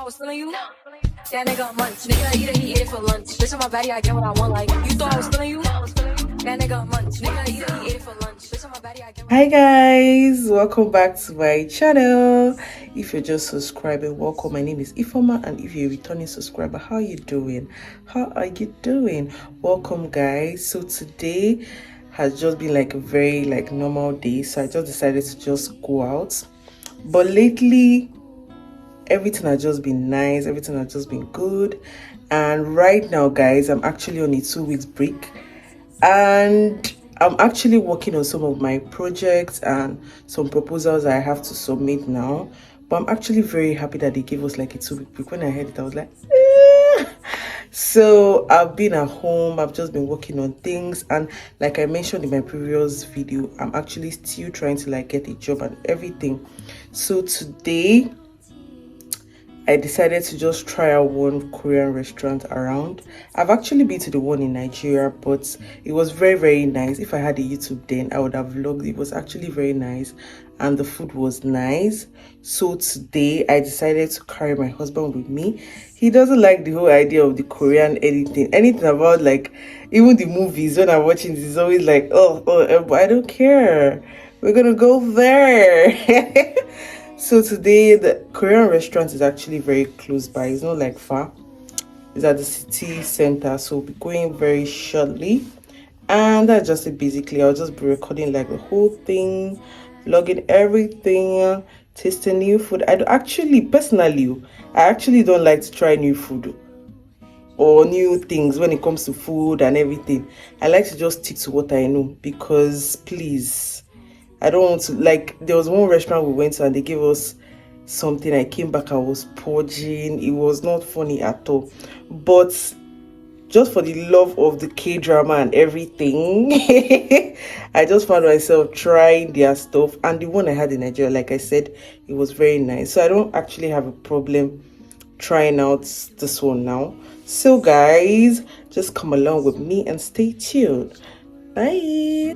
thought I was feeling you? That nigga munch. Nigga eat it, he ate it for lunch. Bitch on my body, I get what I want. Like, you thought I was feeling you? That nigga munch. Nigga eat it, he ate it for lunch. Bitch on my body, I get what I want. Hi guys, welcome back to my channel. If you're just subscribing, welcome. My name is Ifoma, and if you're a returning subscriber, how are you doing? Welcome guys. So today has just been like a very normal day, so I just decided to just go out. But lately everything has just been nice, everything has just been good. And right now guys, I'm actually on a 2 weeks break, and I'm actually working on some of my projects and some proposals I have to submit now. But I'm actually very happy that they gave us like a 2 week break. When I heard it, I was like, eh. So I've been at home, I've just been working on things, and like I mentioned in my previous video, I'm actually still trying to get a job and everything. So today I decided to just try out one Korean restaurant around. I've actually been to the one in Nigeria, but it was very nice. If I had a YouTube then, I would have vlogged. It was actually very nice and the food was nice. So today I decided to carry my husband with me. He doesn't like the whole idea of the Korean anything about even the movies. When I'm watching this, he's always like, oh, I don't care, we're gonna go there. So today the Korean restaurant is actually very close by. It's not far. It's at the city center, so we'll be going very shortly. And that's just it basically. I'll just be recording the whole thing, vlogging everything, tasting new food. I actually don't like to try new food or new things when it comes to food and everything. I like to just stick to what I know, because please, I don't want to, there was one restaurant we went to and they gave us something. I came back, I was purging. It was not funny at all. But just for the love of the K-drama and everything, I just found myself trying their stuff. And the one I had in Nigeria, like I said, it was very nice. So I don't actually have a problem trying out this one now. So guys, just come along with me and stay tuned. Bye.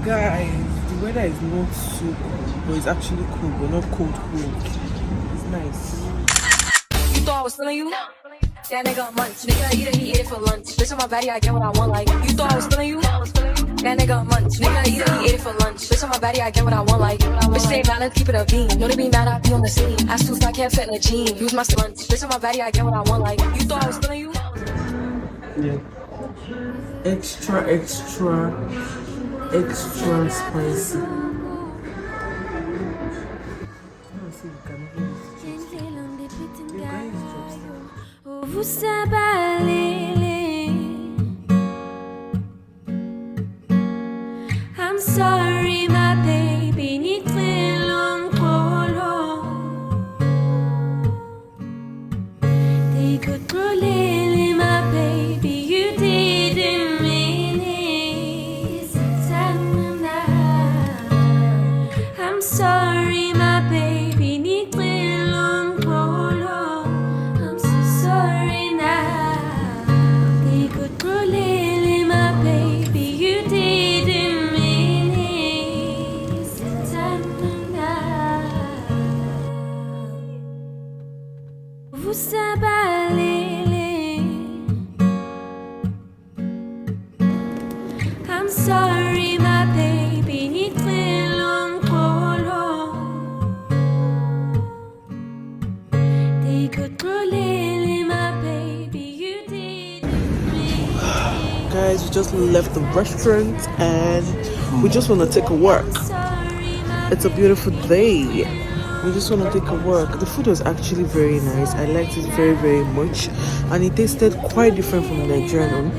Guys, the weather is not so cold, but it's actually cool, but not cold. It's nice. You thought I was feeling you? That nigga munch. Nigga eat it, he ate it for lunch. Bitch on my body, I get what I want. Like, you thought I was feeling you? That nigga munch. Nigga eat it, he ate it for lunch. Bitch on my body, I get what I want. Like, bitch say mad, keep it a beam. Know they be mad, I be on the scene. Ass too fat, can't fit in a jean. Use my lunch. Bitch on my body, I get what I want. Like, you thought I was feeling you? Yeah. Extra spicy. I'm sorry, my baby, need long polo. They could roll my baby, you didn't mean it. I'm sorry, my baby, need long polo. I'm so sorry now. They could roll my baby, you didn't mean it. Vous savez I'm sorry, my baby. Guys, we just left the restaurant and we just want to take a walk. It's a beautiful day. We just want to take a walk. The food was actually very nice. I liked it very, very much, and it tasted quite different from the Nigerian one.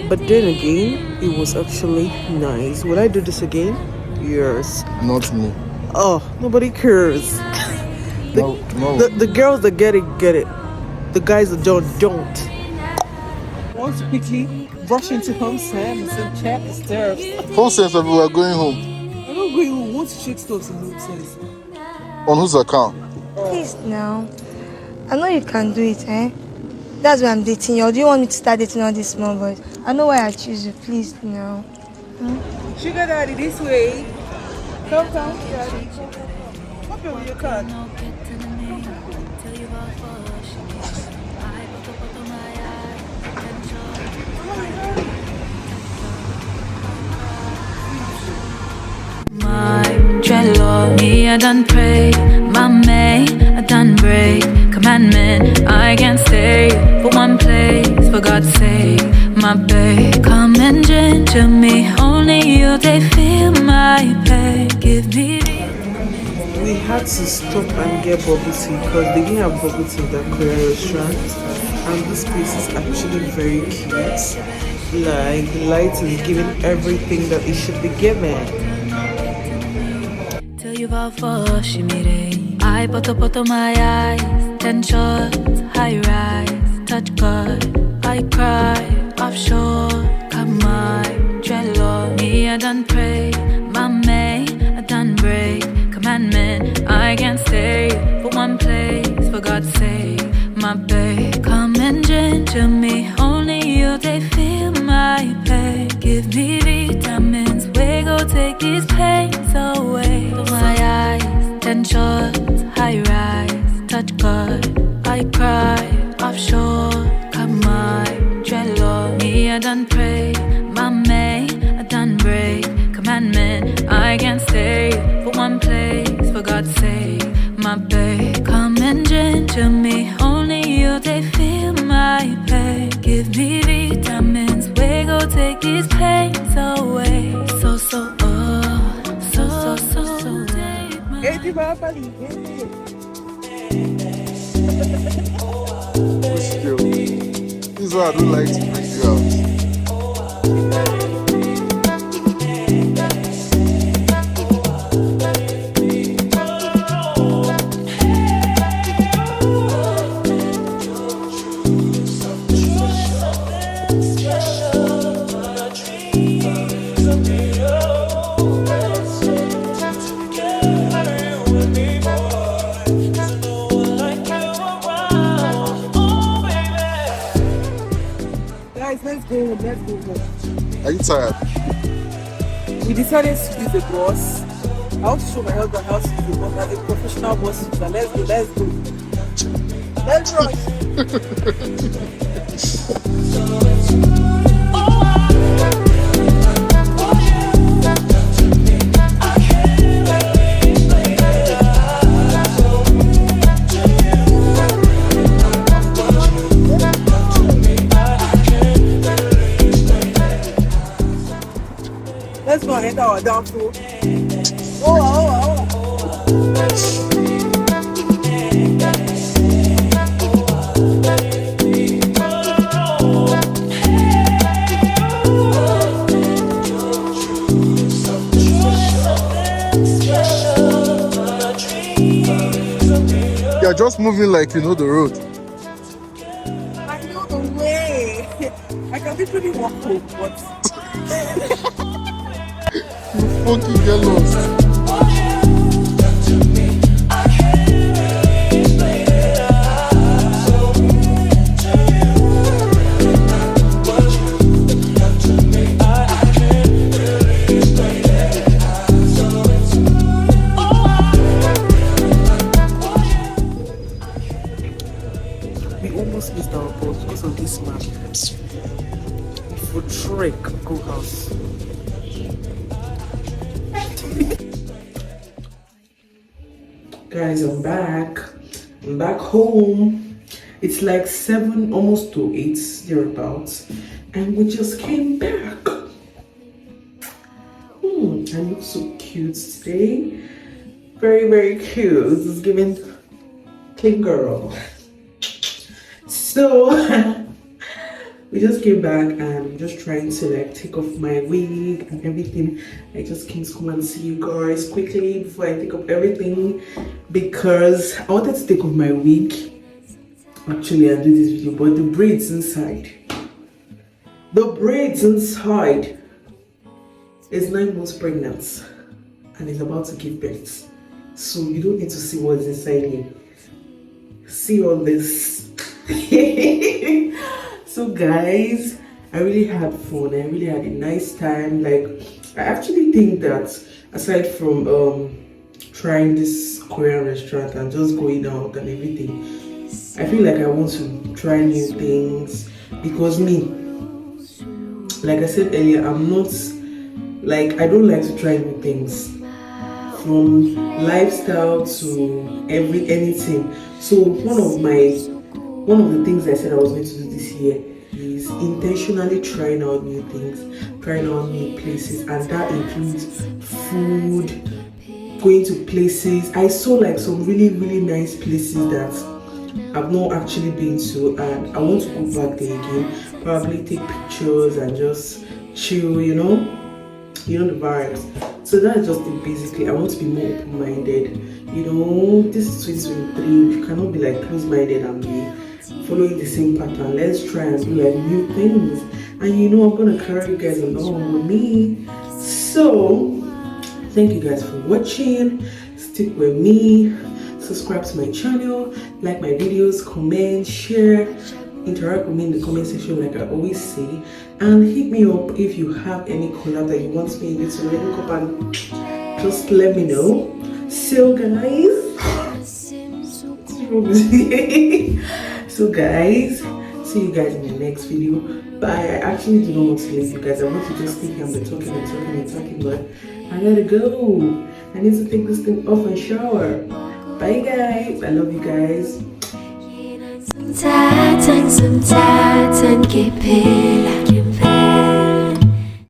But then again, it was actually nice. Will I do this again? Yes. Not me. Oh, nobody cares. No. The girls that get it, get it. The guys that don't. Want to quickly rush into home, Sam, and some check the stairs. Home says that we are going home. I'm not going home. Want to shake stuff in home says. On whose account? Please now. I know you can do it, eh? That's why I'm dating you. Or do you want me to start dating all these small boys? I know why I choose you. Please now. Sugar daddy, this way. Come, daddy. Pop over your card. My jello, me I done pray. My May, I done break. Commandment, I can't stay for one place. For God's sake, my babe, come and ginger me. Only you, they feel my pain. Give me the. We had to stop and get bubble tea because they didn't have bubble tea in that Korean restaurant. And this place is actually very cute. Like, the light is giving everything that it should be given. Till you fall for shimmy. I put my eyes. 10 shots, high rise. Touch God, I cry. Offshore, come my jello. Me, I done pray. My May, I done break. Commandment, I can't stay for one place. For God's sake, my babe, come and ginger me. Only you, they feel my pain. Give me vitamins, we go take these pains away. My eyes, 10 shots, high rise. Touch God, I cry. Offshore, come my jello. Me, I done pray. My May, I done break. Commandment, I can't stay for one place. For God's sake, my babe, come and ginger me. Only you, they feel my pain. Give me vitamins, we go take these pains away. So, take my Still. This is why I don't like to bring you out. Let's go home. Are you tired? We decided to use the bus. I want to show my husband how to use the bus as a professional bus user. Let's go. Let's rush. Let's go and enter our down floor. Oh. You're just moving like you know the road. I know the way. I can literally walk home, but You funky get lost. We almost missed our bus because of this man. For trek go house. Guys, I'm back. I'm back home. It's like 7, almost to 8 thereabouts, and we just came back. I look so cute today. Very, very cute. This is giving clean girl. So we just came back and I'm just trying to like take off my wig and everything. I just came to come and see you guys quickly before I take off everything, because I wanted to take off my wig actually and do this video, but the braids inside. Is 9 months pregnant and is about to give birth. So you don't need to see what's inside here. See all this. So guys, I really had fun. I really had a nice time. Like, I actually think that aside from trying this Korean restaurant and just going out and everything, I feel like I want to try new things, because me, like I said earlier, I'm not like, I don't like to try new things, from lifestyle to anything. So one of the things I said I was going to do this year is intentionally trying out new things, trying out new places, and that includes food, going to places. I saw like some really, really nice places that I've not actually been to, and I want to go back there again, probably take pictures and just chill, you know the vibes. So that's just it. Basically, I want to be more open-minded. This is 2023. You cannot be like close-minded and be following the same pattern. Let's try and do like new things, and I'm gonna carry you guys along with me. So thank you guys for watching. Stick with me, subscribe to my channel, like my videos, comment, share, interact with me in the comment section like I always say, and hit me up if you have any collab that you want me to link up, and just let me know. So guys, see you guys in the next video. But I actually do not want to leave you guys. I want to just sit here and be talking, but I gotta go. I need to take this thing off and shower. Bye guys, I love you guys. Some tats and some tats and keep it.